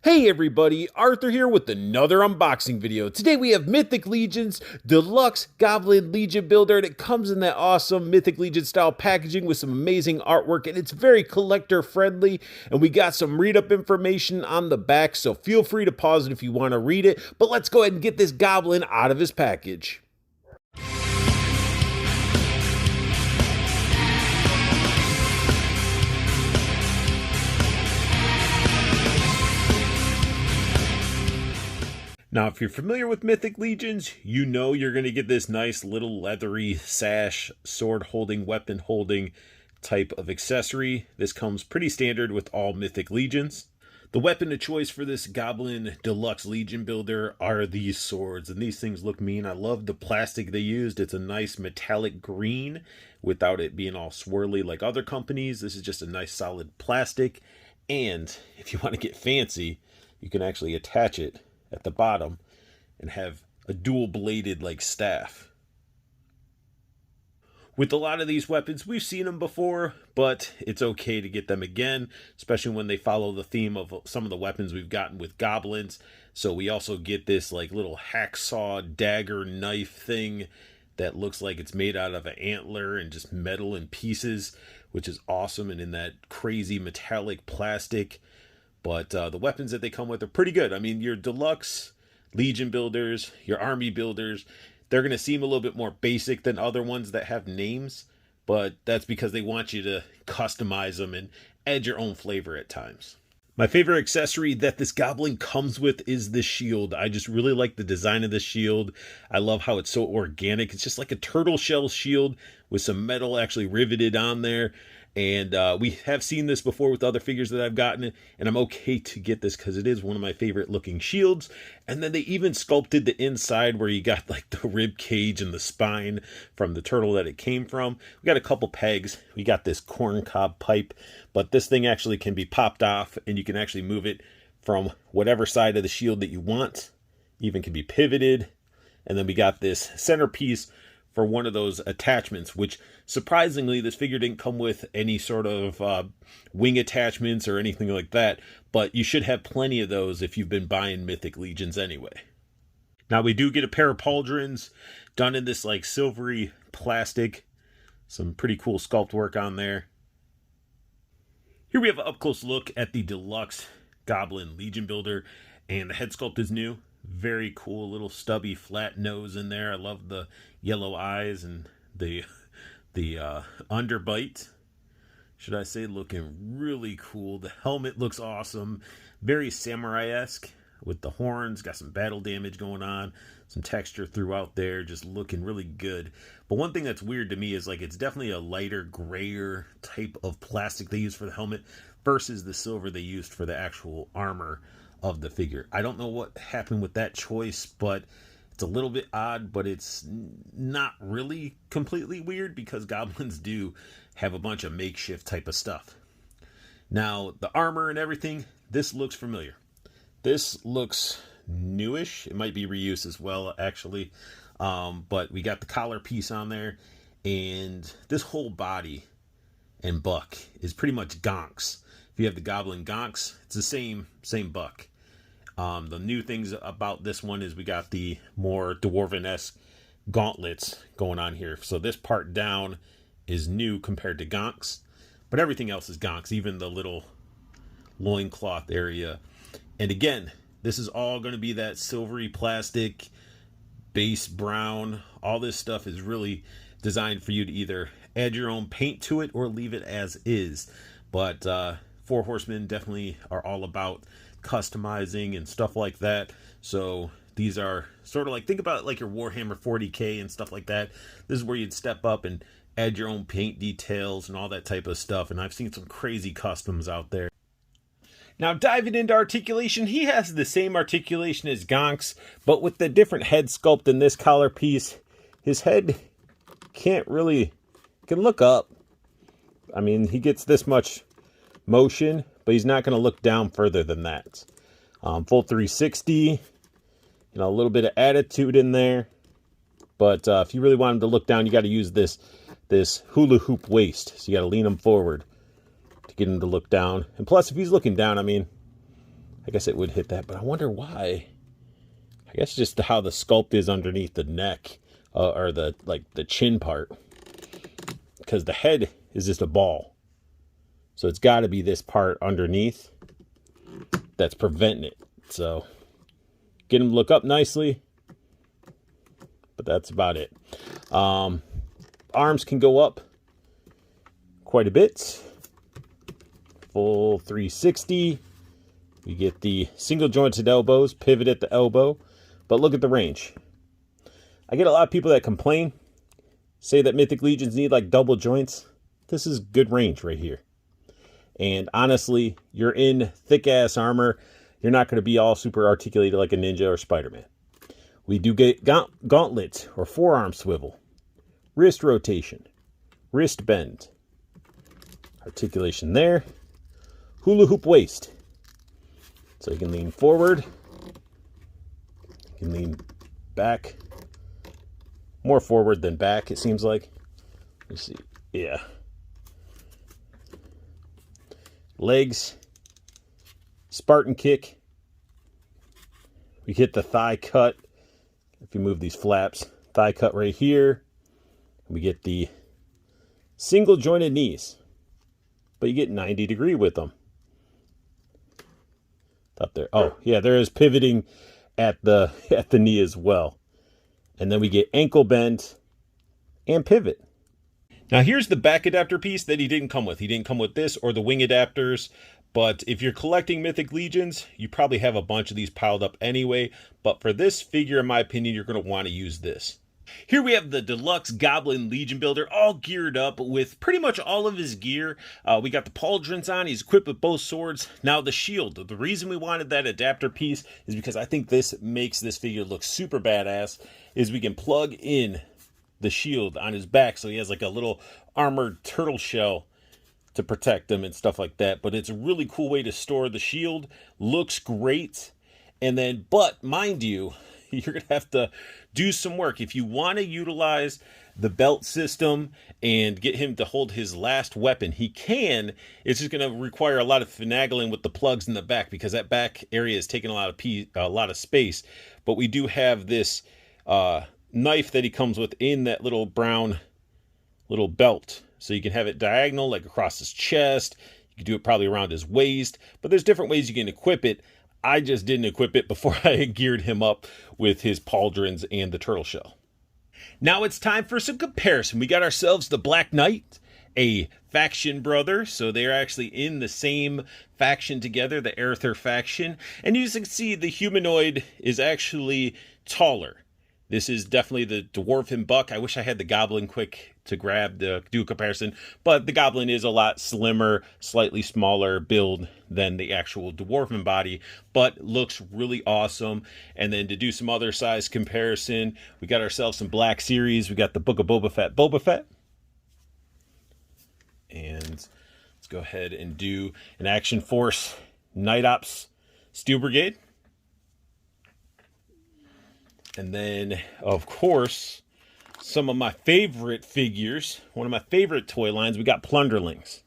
Hey everybody, Arthur here with another unboxing video. Today we have Mythic Legion's Deluxe Goblin Legion Builder, and it comes in that awesome Mythic Legion style packaging with some amazing artwork, and it's very collector friendly, and we got some read-up information on the back, so feel free to pause it if you want to read it, but let's go ahead and get this goblin out of his package. Now, if you're familiar with Mythic Legions, you know you're going to get this nice little leathery sash, sword-holding, weapon-holding type of accessory. This comes pretty standard with all Mythic Legions. The weapon of choice for this Goblin Deluxe Legion Builder are these swords, and these things look mean. I love the plastic they used. It's a nice metallic green without it being all swirly like other companies. This is just a nice solid plastic, and if you want to get fancy, you can actually attach it at the bottom and have a dual bladed like staff. With a lot of these weapons, we've seen them before, but it's okay to get them again, especially when they follow the theme of some of the weapons we've gotten with goblins. So we also get this like little hacksaw dagger knife thing that looks like it's made out of an antler and just metal in pieces, which is awesome, and in that crazy metallic plastic. But the weapons that they come with are pretty good. I mean, your Deluxe Legion builders, your Army builders, they're going to seem a little bit more basic than other ones that have names. But that's because they want you to customize them and add your own flavor at times. My favorite accessory that this Goblin comes with is the shield. I just really like the design of the shield. I love how it's so organic. It's just like a turtle shell shield with some metal actually riveted on there. And we have seen this before with other figures that I've gotten, and I'm okay to get this because it is one of my favorite looking shields. And then they even sculpted the inside where you got like the rib cage and the spine from the turtle that it came from. We got a couple pegs. We got this corncob pipe, but this thing actually can be popped off, and you can actually move it from whatever side of the shield that you want. Even can be pivoted. And then we got this centerpiece for one of those attachments, which surprisingly this figure didn't come with any sort of wing attachments or anything like that, but you should have plenty of those if you've been buying Mythic Legions anyway. Now we do get a pair of pauldrons done in this like silvery plastic, some pretty cool sculpt work on there. Here we have an up close look at the Deluxe Goblin Legion Builder, and the head sculpt is new. Very cool little stubby flat nose in there. I love the yellow eyes and the underbite, should I say, looking really cool. The helmet looks awesome, very samurai-esque with the horns. Got some battle damage going on, some texture throughout there, just looking really good. But one thing that's weird to me is like it's definitely a lighter grayer type of plastic they use for the helmet versus the silver they used for the actual armor of the figure. I don't know what happened with that choice, but it's a little bit odd, but it's not really completely weird because goblins do have a bunch of makeshift type of stuff. Now, the armor and everything, this looks familiar. This looks newish. It might be reused as well, actually. But we got the collar piece on there, and this whole body and buck is pretty much gonks. If you have the Goblin gonks, it's the same buck. The new things about this one is we got the more Dwarven-esque gauntlets going on here. So this part down is new compared to gonks, but everything else is gonks, even the little loincloth area. And again, this is all going to be that silvery plastic, base brown. All this stuff is really designed for you to either add your own paint to it or leave it as is. But Four Horsemen definitely are all about customizing and stuff like that. So these are sort of like, think about it like your Warhammer 40K and stuff like that. This is where you'd step up and add your own paint details and all that type of stuff. And I've seen some crazy customs out there. Now diving into articulation, he has the same articulation as Gonks, but with the different head sculpt in this collar piece, his head can look up. I mean, he gets this much motion, but he's not going to look down further than that. Full 360, a little bit of attitude in there. But if you really want him to look down, you got to use this hula hoop waist. So you got to lean him forward to get him to look down. And plus, if he's looking down, I mean, I guess it would hit that, but I wonder why. I guess just how the sculpt is underneath the neck, or the chin part, because the head is just a ball. So it's got to be this part underneath that's preventing it. So get him to look up nicely, but that's about it. Arms can go up quite a bit. Full 360. We get the single jointed elbows, pivot at the elbow, but look at the range. I get a lot of people that complain, say that Mythic Legions need like double joints. This is good range right here. And honestly, you're in thick ass armor. You're not going to be all super articulated like a ninja or Spider-Man. We do get gauntlets or forearm swivel, wrist rotation, wrist bend, articulation there, hula hoop waist. So you can lean forward, you can lean back, more forward than back, it seems like. Let's see, yeah. Legs, Spartan kick. We get the thigh cut. If you move these flaps, thigh cut right here. We get the single jointed knees, but you get 90-degree with them. Up there. Oh, yeah, there is pivoting at the knee as well. And then we get ankle bend and pivot. Now here's the back adapter piece that he didn't come with. He didn't come with this or the wing adapters. But if you're collecting Mythic Legions, you probably have a bunch of these piled up anyway. But for this figure, in my opinion, you're going to want to use this. Here we have the Deluxe Goblin Legion Builder, all geared up with pretty much all of his gear. We got the pauldrons on. He's equipped with both swords. Now the shield. The reason we wanted that adapter piece is because I think this makes this figure look super badass, is we can plug in the shield on his back so he has like a little armored turtle shell to protect him and stuff like that. But it's a really cool way to store the shield. Looks great. And then, but mind you, you're going to have to do some work. If you want to utilize the belt system and get him to hold his last weapon, he can. It's just going to require a lot of finagling with the plugs in the back, because that back area is taking a lot of space. But we do have this knife that he comes with in that little brown little belt. So you can have it diagonal, like across his chest. You can do it probably around his waist. But there's different ways you can equip it. I just didn't equip it before I geared him up with his pauldrons and the turtle shell. Now it's time for some comparison. We got ourselves the Black Knight, a faction brother. So they're actually in the same faction together, the Aether faction. And you can see the humanoid is actually taller. This is definitely the Dwarven Buck. I wish I had the Goblin quick to grab to do a comparison, but the Goblin is a lot slimmer, slightly smaller build than the actual Dwarven body, but looks really awesome. And then to do some other size comparison, we got ourselves some Black Series. We got the Book of Boba Fett. And let's go ahead and do an Action Force Night Ops Steel Brigade. And then, of course, some of my favorite figures, one of my favorite toy lines, we got Plunderlings.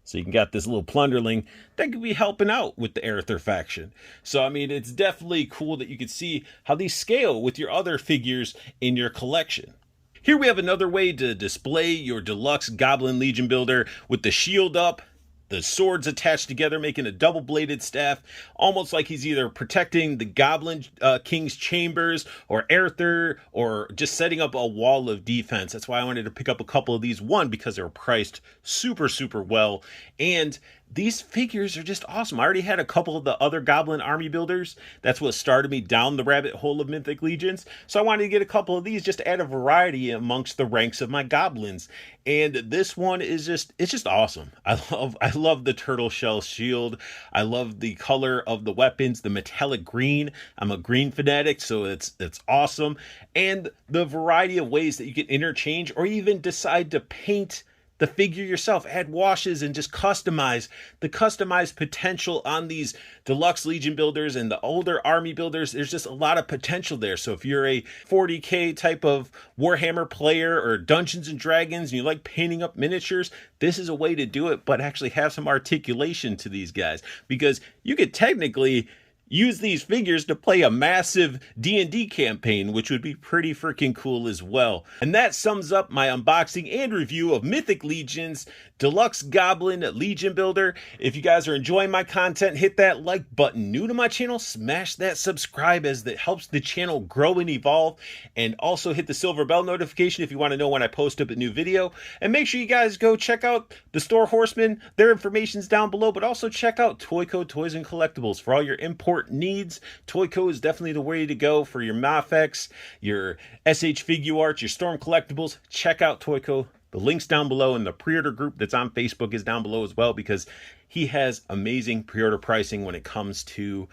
So you can got this little Plunderling that could be helping out with the Aether faction. So, I mean, it's definitely cool that you can see how these scale with your other figures in your collection. Here we have another way to display your Deluxe Goblin Legion Builder with the shield up, the swords attached together, making a double-bladed staff, almost like he's either protecting the Goblin King's chambers or Aether, or just setting up a wall of defense. That's why I wanted to pick up a couple of these. One, because they were priced super, super well, and these figures are just awesome. I already had a couple of the other Goblin army builders. That's what started me down the rabbit hole of Mythic Legions. So I wanted to get a couple of these just to add a variety amongst the ranks of my Goblins. And this one is it's just awesome. I love the turtle shell shield. I love the color of the weapons, the metallic green. I'm a green fanatic, so it's awesome. And the variety of ways that you can interchange or even decide to paint the figure yourself, add washes, and just customize. The customized potential on these deluxe Legion builders and the older army builders, there's just a lot of potential there. So if you're a 40K type of Warhammer player or Dungeons and Dragons and you like painting up miniatures, this is a way to do it, but actually have some articulation to these guys, because you could technically use these figures to play a massive D&D campaign, which would be pretty freaking cool as well. And that sums up my unboxing and review of Mythic Legion's Deluxe Goblin Legion Builder. If you guys are enjoying my content, hit that like button. New to my channel, smash that subscribe, as that helps the channel grow and evolve. And also hit the silver bell notification if you want to know when I post up a new video. And make sure you guys go check out the store Horsemen. Their information's down below, but also check out Toyco Toys and Collectibles for all your import needs. Toyco is definitely the way to go for your Mafex, your SH Figuarts, your Storm Collectibles. Check out Toyco. The link's down below, and the pre-order group that's on Facebook is down below as well, because he has amazing pre-order pricing when it comes to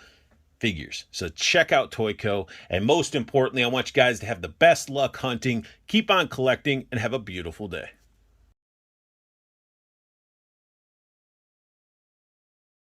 figures. So check out Toyco, and most importantly, I want you guys to have the best luck hunting, keep on collecting, and have a beautiful day.